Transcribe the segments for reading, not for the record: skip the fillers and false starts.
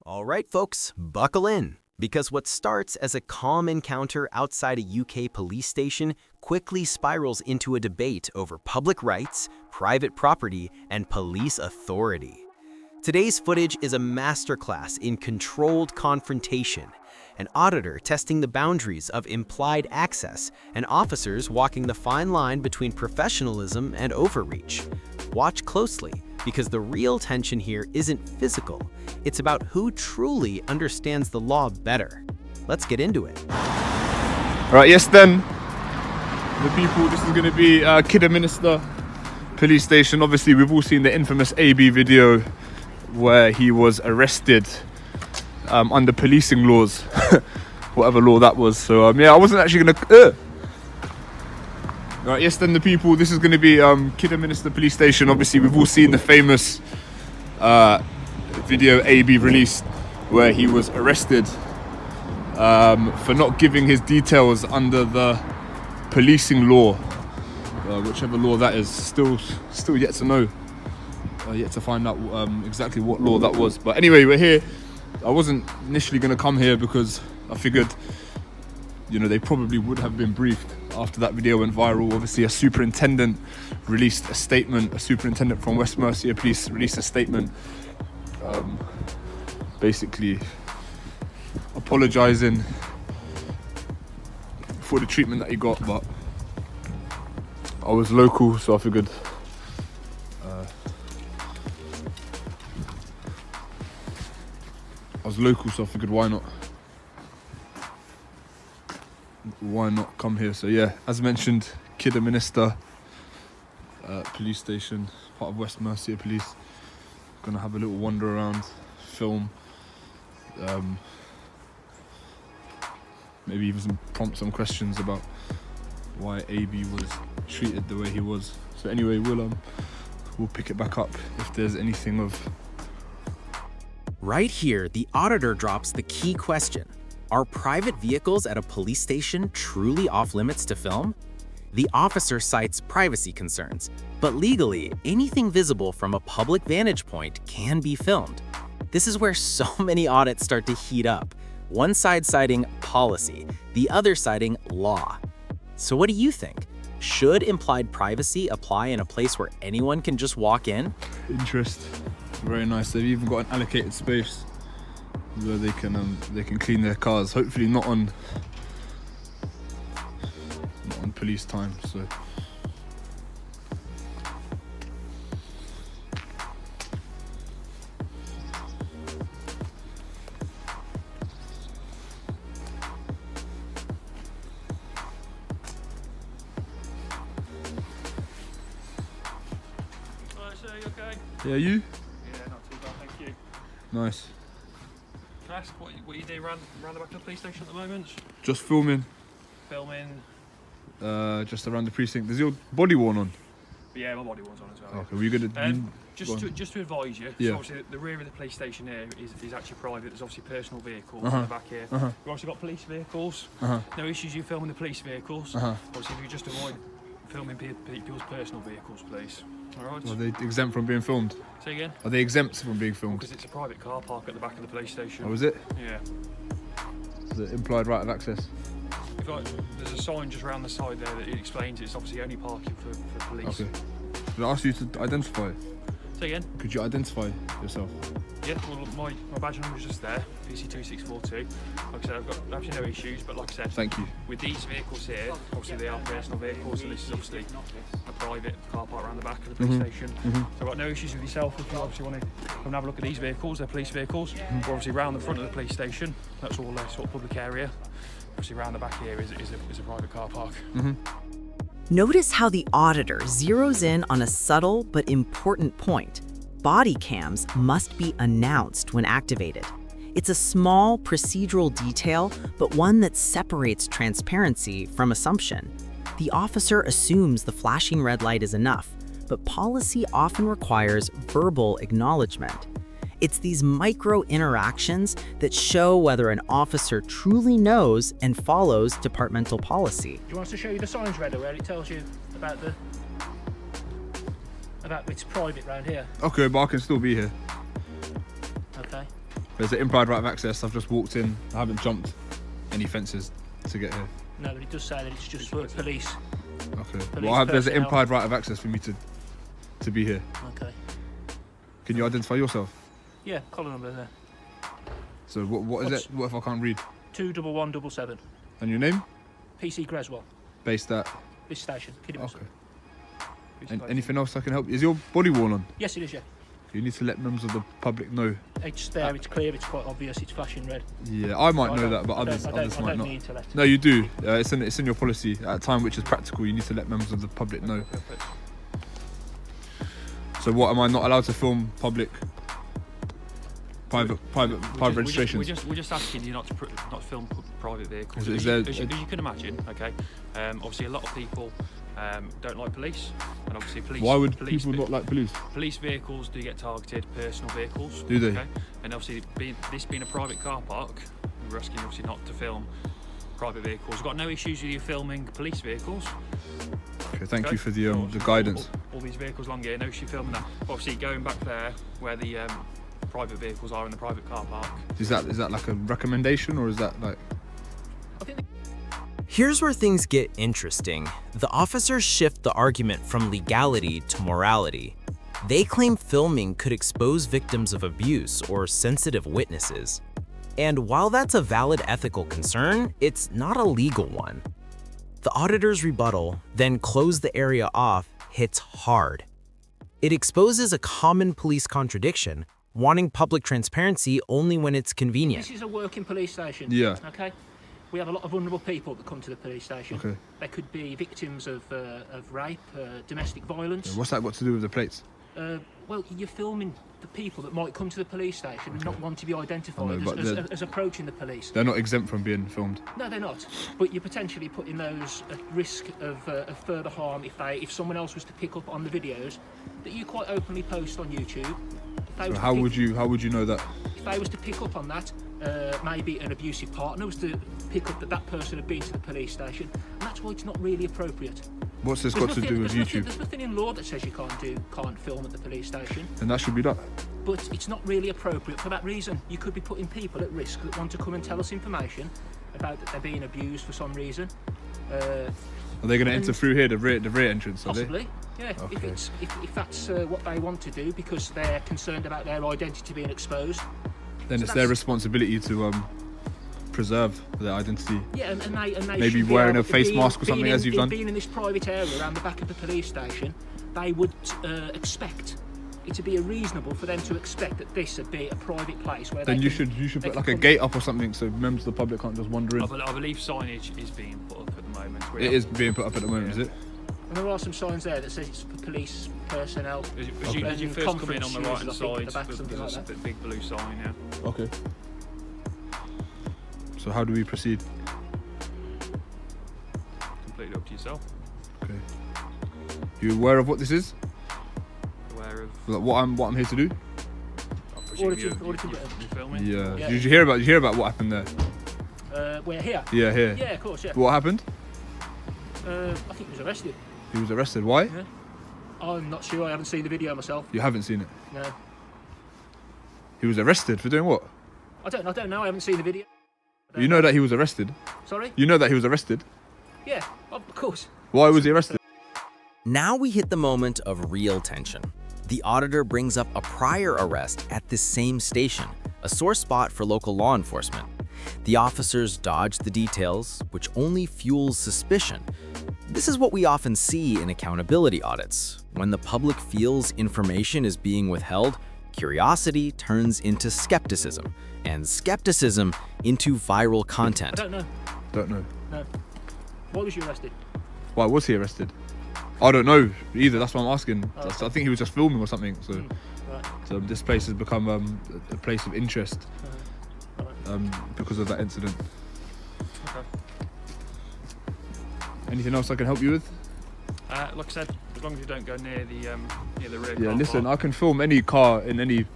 All right, folks, buckle in, because what starts as a calm encounter outside a UK police station quickly spirals into a debate over public rights, private property, and police authority. Today's footage is a masterclass in controlled confrontation, an auditor testing the boundaries of implied access, and officers walking the fine line between professionalism and overreach. Watch closely, because the real tension here isn't physical. It's about who truly understands the law better. Let's get into it. All right, yes then, the people, this is going to be Kidderminster police station. Obviously, we've all seen the infamous AB video where he was arrested under policing laws, whatever law that was. So yeah, I wasn't actually going to... Right, yes then the people, this is going to be Kidderminster police station. Obviously we've all seen the famous video AB released where he was arrested for not giving his details under the policing law, whichever law that is. Still yet to know, yet to find out exactly what law that was. But anyway, we're here. I wasn't initially going to come here because I figured, you know, they probably would have been briefed after that video went viral. Obviously, a superintendent released a statement. A superintendent from West Mercia Police released a statement, basically apologising for the treatment that he got. But I was local, so I figured why not come here? So yeah, as mentioned, Kidderminster police station, part of West Mercia Police. Gonna have a little wander around, film, maybe even prompt some questions about why AB was treated the way he was. So anyway, we'll pick it back up if there's anything of... Right here, the auditor drops the key question. Are private vehicles at a police station truly off limits to film? The officer cites privacy concerns, but legally, anything visible from a public vantage point can be filmed. This is where so many audits start to heat up. One side citing policy, the other citing law. So what do you think? Should implied privacy apply in a place where anyone can just walk in? Interest. Very nice. They've even got an allocated space where they can clean their cars. Hopefully not on police time. So Alright, so you okay? yeah, you? Yeah, not too bad, thank you. Nice. Can I ask what you do around the back of the police station at the moment? Just filming. Filming? Just around the precinct. Is your body worn on? Yeah, my body was on as well. Okay, were you gonna... Just to advise you, Yeah. so obviously the rear of the police station here is actually private. There's obviously personal vehicles in the back here. We've also got police vehicles. No issues you filming the police vehicles. Obviously, if you just avoid filming people's personal vehicles, please. Alright? Are they exempt from being filmed? Say again? Are they exempt from being filmed? Because it's a private car park at the back of the police station. Oh, is it? Yeah. The implied right of access? There's a sign just around the side there that it explains it's obviously only parking for police. Okay. Did I ask you to identify? Say again? Could you identify yourself? Yeah, well, my badge number is just there, PC2642. Like I said, I've got absolutely no issues, but like I said, Thank you. with these vehicles here, obviously they are personal vehicles, and this is obviously a private car park around the back of the police station. So I've got no issues with yourself if you obviously want to come and have a look at these vehicles. They're police vehicles. We're obviously round the front of the police station. That's all sort of public area. Obviously round the back here is a private car park. Notice how the auditor zeroes in on a subtle but important point. Body cams must be announced when activated. It's a small procedural detail, but one that separates transparency from assumption. The officer assumes the flashing red light is enough, but policy often requires verbal acknowledgement. It's these micro interactions that show whether an officer truly knows and follows departmental policy. Do you want us to show you the signs reader where it tells you about it's private round here? Okay, but I can still be here. Okay. There's an implied right of access. I've just walked in. I haven't jumped any fences to get here. No, but it does say that it's just for police. Okay. Police There's an personnel. implied right of access for me to be here. Okay. Can you identify yourself? Yeah, collar number there. So what is it? What if I can't read? 21177. And your name? PC Greswell. Based at. This station, Kidderminster. Okay. And anything else I can help? Is your body worn on? Yes, it is. Yeah. You need to let members of the public know. It's there. It's clear. It's quite obvious. It's flashing red. Yeah, I might I know don't- that, but I don't- others I don't might not. need to let. No, you do. It's in your policy. At a time which is practical, you need to let members of the public know. So what, am I not allowed to film private registrations? We're just asking you not to film private vehicles. Is as there- you can imagine, okay. Obviously, a lot of people don't like police, and obviously police. Why would police people not like police? Police vehicles do get targeted, personal vehicles. Do they? Okay? And obviously, this being a private car park, we're asking you obviously not to film private vehicles. We've got no issues with you filming police vehicles. Okay, thank Okay? you for the guidance. All these vehicles along here, no issue filming that. Obviously, going back there where the private vehicles are in the private car park. Is that like a recommendation, or is that like? I think Here's where things get interesting. The officers shift the argument from legality to morality. They claim filming could expose victims of abuse or sensitive witnesses. And while that's a valid ethical concern, it's not a legal one. The auditor's rebuttal, then close the area off, hits hard. It exposes a common police contradiction, wanting public transparency only when it's convenient. this is a working police station. Yeah. Okay. We have a lot of vulnerable people that come to the police station. Okay. They could be victims of rape, domestic violence. What's that got to do with the plates? Well, you're filming the people that might come to the police station and not want to be identified I know, but as approaching the police. They're not exempt from being filmed. No, they're not. But you're potentially putting those at risk of further harm if someone else was to pick up on the videos that you quite openly post on YouTube. If they So was to how pick- would you know that? If they was to pick up on that, maybe an abusive partner was to pick up that person had been to the police station, and that's why it's not really appropriate. What's this got to do with YouTube? There's nothing in law that says you can't film at the police station, And that should be done. but it's not really appropriate for that reason. You could be putting people at risk that want to come and tell us information about that they're being abused for some reason. Are they going to enter through here, the rear entrance? Are they? Possibly, yeah. Okay. If that's what they want to do because they're concerned about their identity being exposed. Then So it's their that's- responsibility to preserve their identity. Yeah, and they Maybe should be wearing able a to face mask or something, as you've done. Being in this private area around the back of the police station, they would expect it to be reasonable for them to expect that this would be a private place where Then they you can- should they put can like a come- gate up or something so members of the public can't just wander in. I believe signage is being put up at the moment. It is being put up at the moment, is it? And there are some signs there that says it's for police personnel. As you And first come in on the conference right hand users, I think, at side, the back, something there's like a big blue sign, yeah. Okay. So how do we proceed? Completely up to yourself. Okay. You aware of what this is? Aware of. Like what I'm here to do? I presume Auditing- you're auditing. filming. Yeah. Yeah. Did you hear about what happened there? We're here. Yeah, here. Yeah, of course, yeah. What happened? I think he was arrested. He was arrested. Why? Yeah. I'm not sure. I haven't seen the video myself. You haven't seen it. No, He was arrested for doing what? I don't know. I haven't seen the video. You know that he was arrested. Sorry? You know that he was arrested. Yeah, of course. Why was he arrested? Now we hit the moment of real tension. The auditor brings up a prior arrest at this same station, a sore spot for local law enforcement. The officers dodge the details, which only fuels suspicion. This is what we often see in accountability audits. When the public feels information is being withheld, curiosity turns into skepticism, and skepticism into viral I content. don't know. Don't know. No. Why was you arrested? Why was he arrested? I don't know either. That's what I'm asking. Oh, I think he was just filming or something. So, Right. so this place has become a place of interest because of that incident. Okay. Anything else I can help you with? Like I said, as long as you don't go near the rear Yeah, car listen, I park. can film any car in any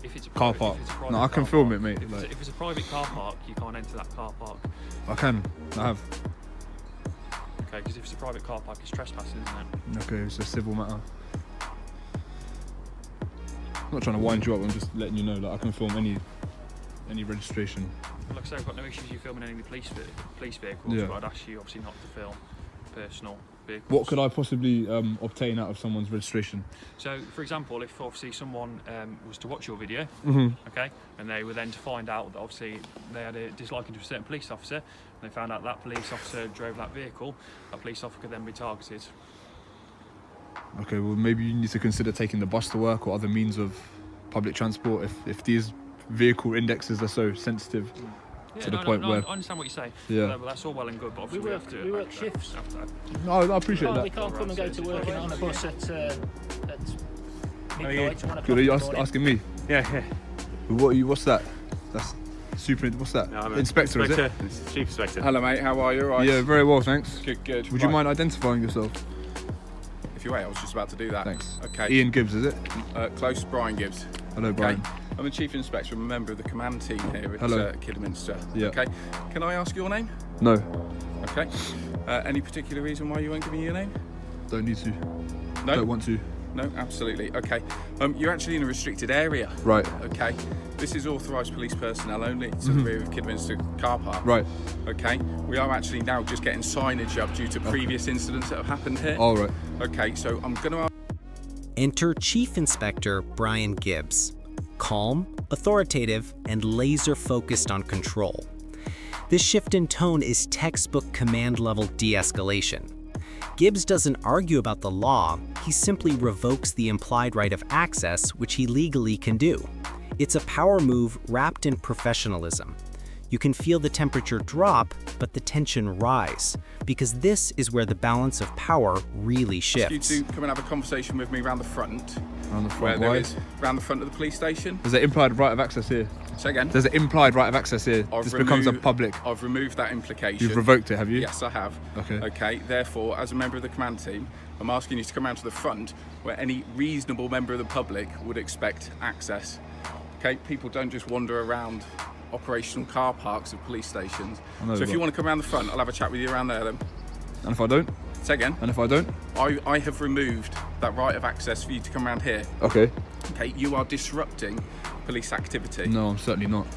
If it's a car private- park. if it's a private No, I can car film park- it, mate, If like- it's a private car park, you can't enter that car park. I can. I have. Okay, because if it's a private car park, it's trespassing, isn't it? Okay, it's a civil matter. I'm not trying to wind you up. I'm just letting you know that I can film any registration. Like I say, I've got no issues you filming any of the police vehicles, Yeah. but I'd ask you obviously not to film personal vehicles. What could I possibly obtain out of someone's registration? So, for example, if obviously someone was to watch your video, okay, and they were then to find out that obviously they had a disliking to a certain police officer, and they found out that police officer drove that vehicle, that police officer could then be targeted. Okay, well maybe you need to consider taking the bus to work or other means of public transport if these vehicle indexes are so sensitive to the point where... I understand what you're saying. Yeah. Well, that's all well and good, but obviously We work shifts. No, I appreciate that. We can't come and go to work on a bus at midnight, 1 o'clock Good, are in you the morning. asking me? Yeah. What's that? That's super... What's that? No, I'm Inspector, is it? It's Chief Inspector. Hello mate, how are you? All right? Yeah, very well, thanks. Good. Would you Right. mind identifying yourself? If you wait, I was just about to do that. Thanks. Okay. Ian Gibbs, is it? Close, Brian Gibbs. Hello, Brian. Okay. I'm a Chief Inspector. I'm a member of the command team here at Hello. Kidderminster. Yeah. Okay. Can I ask your name? No, Okay. Any particular reason why you won't give me your name? don't need to. No. Don't want to. No, absolutely. Okay. You're actually in a restricted area. Right. Okay. This is authorised police personnel only to the rear of Kidderminster car park. Right. Okay. We are actually now just getting signage up due to previous incidents that have happened here. All right. Okay. So I'm going to ask. Enter Chief Inspector Brian Gibbs. Calm, authoritative, and laser-focused on control. This shift in tone is textbook command-level de-escalation. Gibbs doesn't argue about the law, he simply revokes the implied right of access, which he legally can do. It's a power move wrapped in professionalism. You can feel the temperature drop, but the tension rise, because this is where the balance of power really shifts. You two come and have a conversation with me around the front. Around the Where front, there why? is around the front of the police station. There's an implied right of access here. Say again. There's an implied right of access here. I've This becomes a removed- public. I've removed that implication. You've revoked it, have you? Yes, I have. Okay. Okay. Therefore, as a member of the command team, I'm asking you to come around to the front, where any reasonable member of the public would expect access. Okay. People don't just wander around operational car parks of police stations. I know, So if but- you want to come around the front, I'll have a chat with you around there then. And if I don't? Say again. And if I don't? I have removed that right of access for you to come around here. Okay. Okay. You are disrupting police activity. No, I'm certainly not.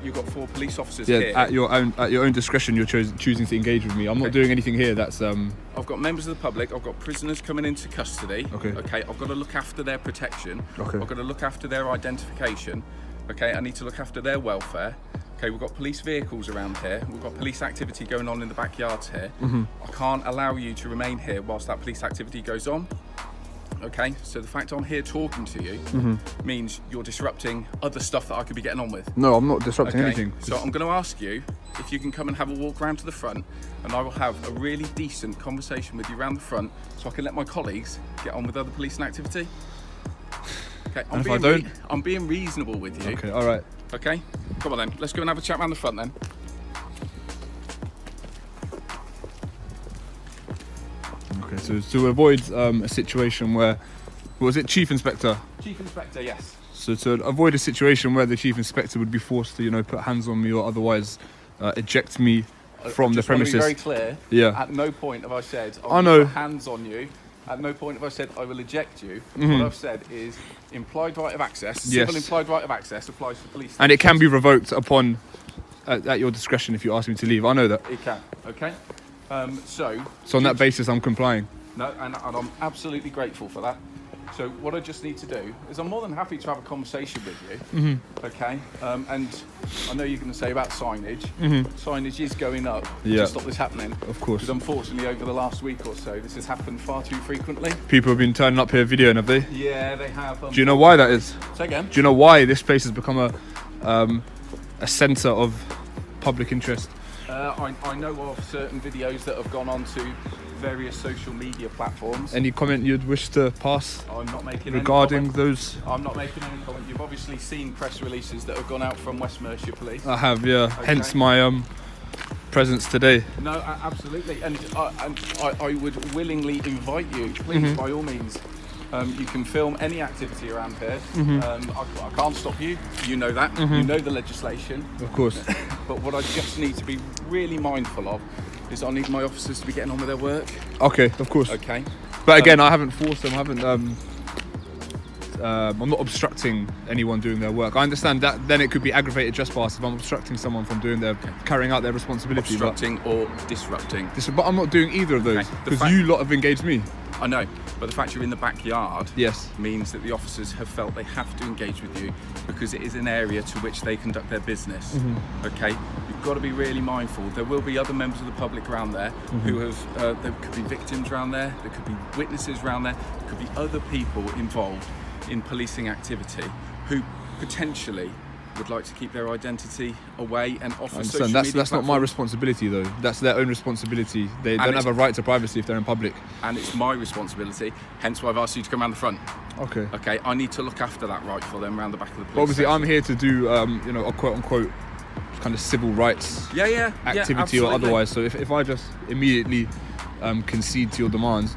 You've got 4 police officers Yeah, here. at your own discretion, you're choosing to engage with me. I'm not Okay. doing anything here that's I've got members of the public, I've got prisoners coming into custody. Okay. Okay, I've got to look after their protection. Okay. I've got to look after their identification. Okay, I need to look after their welfare. Okay, we've got police vehicles around here. We've got police activity going on in the backyards here. I can't allow you to remain here whilst that police activity goes on. Okay, so the fact I'm here talking to you means you're disrupting other stuff that I could be getting on with. No, I'm not disrupting Okay, anything. so I'm going to ask you if you can come and have a walk around to the front, and I will have a really decent conversation with you around the front, so I can let my colleagues get on with other policing activity. Okay, And if I don't? I'm being reasonable with you. Okay, all right. Okay, come on then. Let's go and have a chat around the front then. Okay, so to avoid a situation where, was it Chief Inspector? Chief Inspector, yes. So to avoid a situation where the Chief Inspector would be forced to, put hands on me or otherwise eject me from the Just want to premises. be very clear. Yeah. At no point have I said I I'll know. put hands on you. At no point have I said I will eject you. Mm-hmm. What I've said is implied right of access. Yes. Civil implied right of access applies to police. And it can be revoked upon at your discretion if you ask me to leave. I know that. It can. Okay. So So on that basis, I'm complying. no, and I'm absolutely grateful for that. So what I just need to do is I'm more than happy to have a conversation with you. Mm-hmm. Okay. And I know you're going to say about signage. Signage is going up Yeah. to stop this happening. Of course. Because unfortunately, over the last week or so, this has happened far too frequently. People have been turning up here videoing, have they? Yeah, they have. Do you know why that is? Say again. Do you know why this place has become a centre of public interest? I know of certain videos that have gone on to various social media platforms. Any comment you'd wish to pass I'm not making regarding any comment. those? I'm not making any comment. You've obviously seen press releases that have gone out from West Mercia Police. I have, yeah. Hence my presence today. No, absolutely, and I would willingly invite you, please, by all means. You can film any activity around here. I can't stop you. You know that. You know the legislation. Of course. But what I just need to be really mindful of is I need my officers to be getting on with their work. Okay, of course. Okay. But again, I haven't forced them. I haven't I'm not obstructing anyone doing their work. I understand that then it could be aggravated trespass if I'm obstructing someone from carrying out their responsibility. Obstructing or disrupting. But I'm not doing either of those because you lot have engaged me. I know, but the fact you're in the backyard Yes. means that the officers have felt they have to engage with you because it is an area to which they conduct their business. Okay, you've got to be really mindful. There will be other members of the public around there who have, there could be victims around there, there could be witnesses around there, there could be other people involved in policing activity who potentially would like to keep their identity away and offer social media That's not my platforms. responsibility though. That's their own responsibility. They don't have a right to privacy if they're in public. And it's my responsibility, hence why I've asked you to come around the front. Okay. Okay, I need to look after that right for them around the back of the police But obviously, station. I'm here to do, a quote unquote kind of civil rights activity or otherwise. So if I just immediately concede to your demands,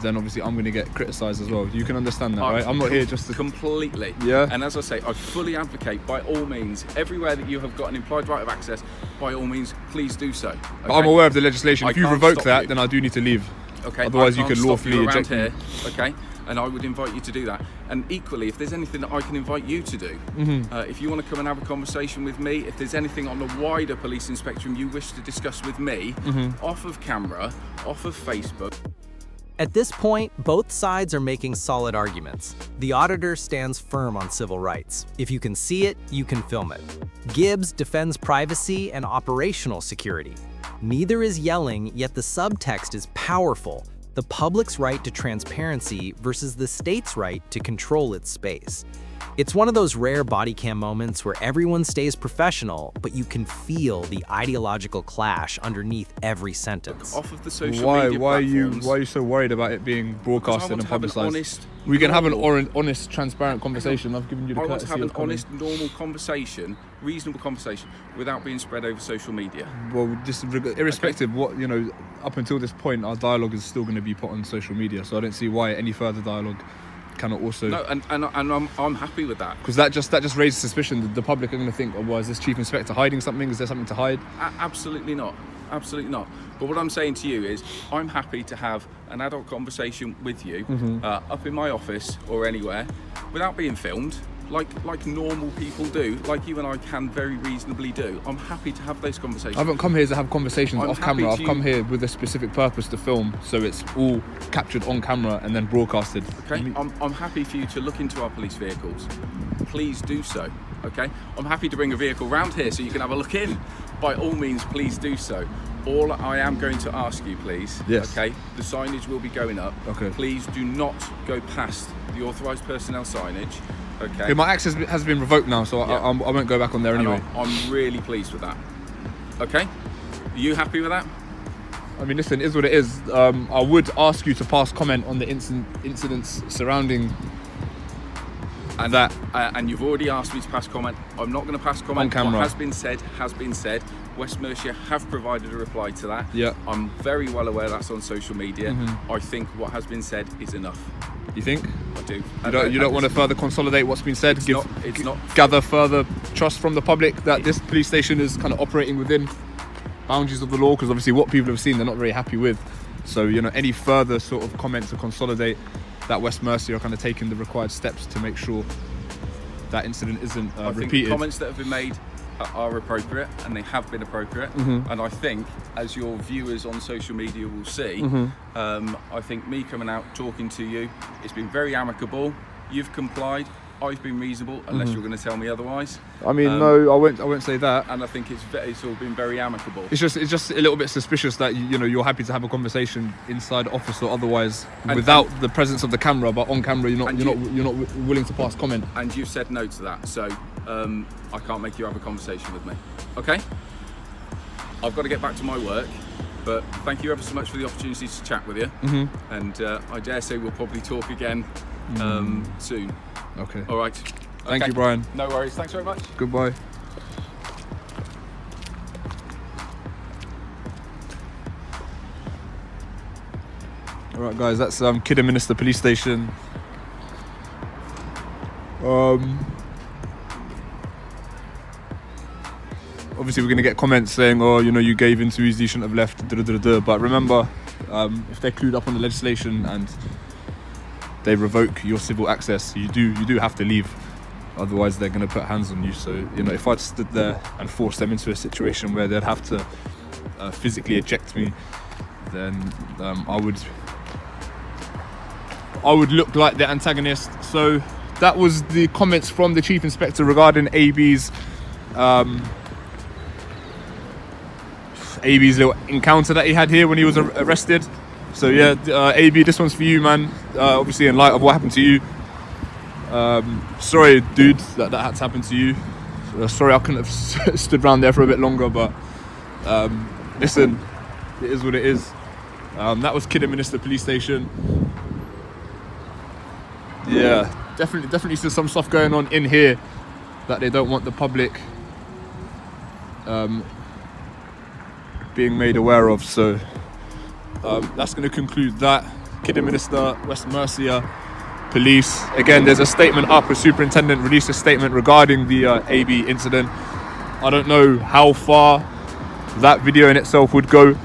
then obviously I'm going to get criticised as well. You can understand that, right? I'm not here just to... Completely. Yeah. And as I say, I fully advocate, by all means, everywhere that you have got an implied right of access, by all means, please do so. Okay? But I'm aware of the legislation. I If you can't revoke stop that, you. then I do need to leave. Okay. Otherwise, I you can't could stop lawfully you around eject me. here. Okay. And I would invite you to do that. And equally, if there's anything that I can invite you to do, if you want to come and have a conversation with me, if there's anything on the wider policing spectrum you wish to discuss with me, off of camera, off of Facebook. At this point, both sides are making solid arguments. The auditor stands firm on civil rights. If you can see it, you can film it. Gibbs defends privacy and operational security. Neither is yelling, yet the subtext is powerful. The public's right to transparency versus the state's right to control its space. It's one of those rare body cam moments where everyone stays professional, but you can feel the ideological clash underneath every sentence. Off of the social Why media are platforms. you so worried about it being broadcasted and publicised? We can have an honest, transparent conversation. I've given you the I want to courtesy have of an honest, normal conversation, reasonable conversation, without being spread over social media. Well, just irrespective what, up until this point, our dialogue is still going to be put on social media. So I don't see why any further dialogue cannot also... No, and I'm happy with that. Because that just raises suspicion that the public are going to think, oh, well, is this chief inspector hiding something? Is there something to hide? Absolutely not. Absolutely not. But what I'm saying to you is, I'm happy to have an adult conversation with you up in my office or anywhere without being filmed, like normal people do, like you and I can very reasonably do. I'm happy to have those conversations. I haven't come here to have conversations I'm off happy camera. to- I've come here with a specific purpose to film, so it's all captured on camera and then broadcasted. Okay, I'm happy for you to look into our police vehicles. Please do so. Okay, I'm happy to bring a vehicle round here so you can have a look in. By all means, please do so. All I am going to ask you, please. Yes. Okay, the signage will be going up. Okay. Please do not go past the authorised personnel signage. Okay. Okay, my access has been revoked now, so Yeah. I won't go back on there And anyway. I'm really pleased with that. Okay, are you happy with that? I mean, listen, it is what it is. I would ask you to pass comment on the incidents surrounding And that. And you've already asked me to pass comment. I'm not going to pass comment. On camera. What has been said has been said. West Mercia have provided a reply to that. Yeah. I'm very well aware that's on social media. I think what has been said is enough. You think? I do. You don't want to further consolidate what's been said? It's not. Gather further trust from the public that this police station is kind of operating within boundaries of the law, because obviously what people have seen they're not very happy with. So any further sort of comment to consolidate that West Mercia are kind of taking the required steps to make sure that incident isn't I think the repeated. comments that have been made are appropriate, and they have been appropriate. And I think, as your viewers on social media will see, I think me coming out talking to you, it's been very amicable. You've complied. I've been reasonable, unless you're going to tell me otherwise. I mean, no, I won't say that. And I think it's all been very amicable. It's just a little bit suspicious that you're happy to have a conversation inside office or otherwise without the presence of the camera, but on camera you're not willing to pass comment. And you've said no to that, so I can't make you have a conversation with me. Okay? I've got to get back to my work, but thank you ever so much for the opportunity to chat with you. And I dare say we'll probably talk again soon. Okay. All right. Thank Okay. you, Brian. No worries. Thanks very much. Goodbye. All right, guys, that's Kidderminster Police Station. Obviously, we're going to get comments saying, "Oh, you gave in too easy, you shouldn't have left." But remember, if they're clued up on the legislation and they revoke your civil access, you do have to leave. Otherwise, they're going to put hands on you. So, you know, if I'd stood there and forced them into a situation where they'd have to physically eject me, then I would look like the antagonist. So that was the comments from the Chief Inspector regarding AB's little encounter that he had here when he was arrested. So yeah, AB, this one's for you, man. Obviously, in light of what happened to you. Sorry, dude, that had to happen to you. Sorry I couldn't have stood around there for a bit longer, but listen, it is what it is. That was Kidderminster Police Station. Yeah, definitely still some stuff going on in here that they don't want the public being made aware of. So that's going to conclude that. Kidderminster, West Mercia Police. Again, there's a statement up. The superintendent released a statement regarding the AB incident. I don't know how far that video in itself would go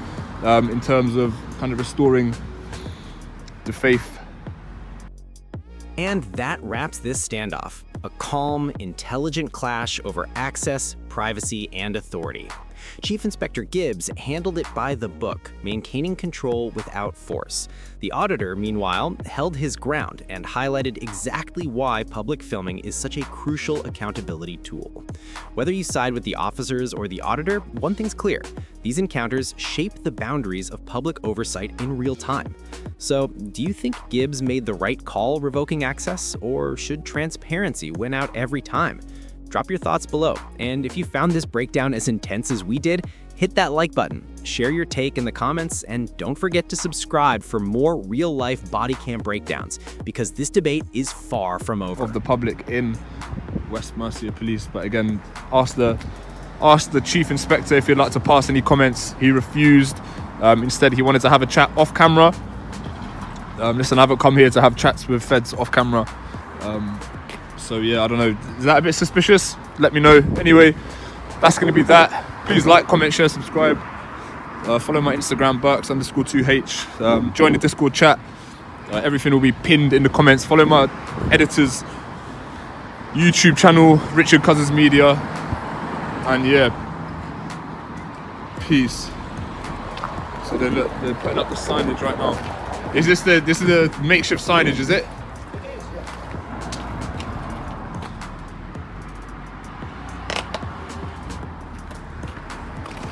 in terms of kind of restoring the faith. And that wraps this standoff. A calm, intelligent clash over access, privacy, and authority. Chief Inspector Gibbs handled it by the book, maintaining control without force. The auditor, meanwhile, held his ground and highlighted exactly why public filming is such a crucial accountability tool. Whether you side with the officers or the auditor, one thing's clear: these encounters shape the boundaries of public oversight in real time. So, do you think Gibbs made the right call revoking access, or should transparency win out every time? Drop your thoughts below, and if you found this breakdown as intense as we did, hit that like button, share your take in the comments, and don't forget to subscribe for more real-life body cam breakdowns, because this debate is far from over. Of the public in West Mercia Police, but again, ask the Chief Inspector if he'd like to pass any comments. He refused. Instead, he wanted to have a chat off camera. Listen, I haven't come here to have chats with feds off camera. So yeah, I don't know. Is that a bit suspicious? Let me know. Anyway, that's going to be that. Please like, comment, share, subscribe. Follow my Instagram, Burks_2H. Join the Discord chat. Everything will be pinned in the comments. Follow my editor's YouTube channel, Richard Cousins Media. And yeah, peace. So they're putting up the signage right now. This is the makeshift signage, is it?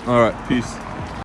All right, peace.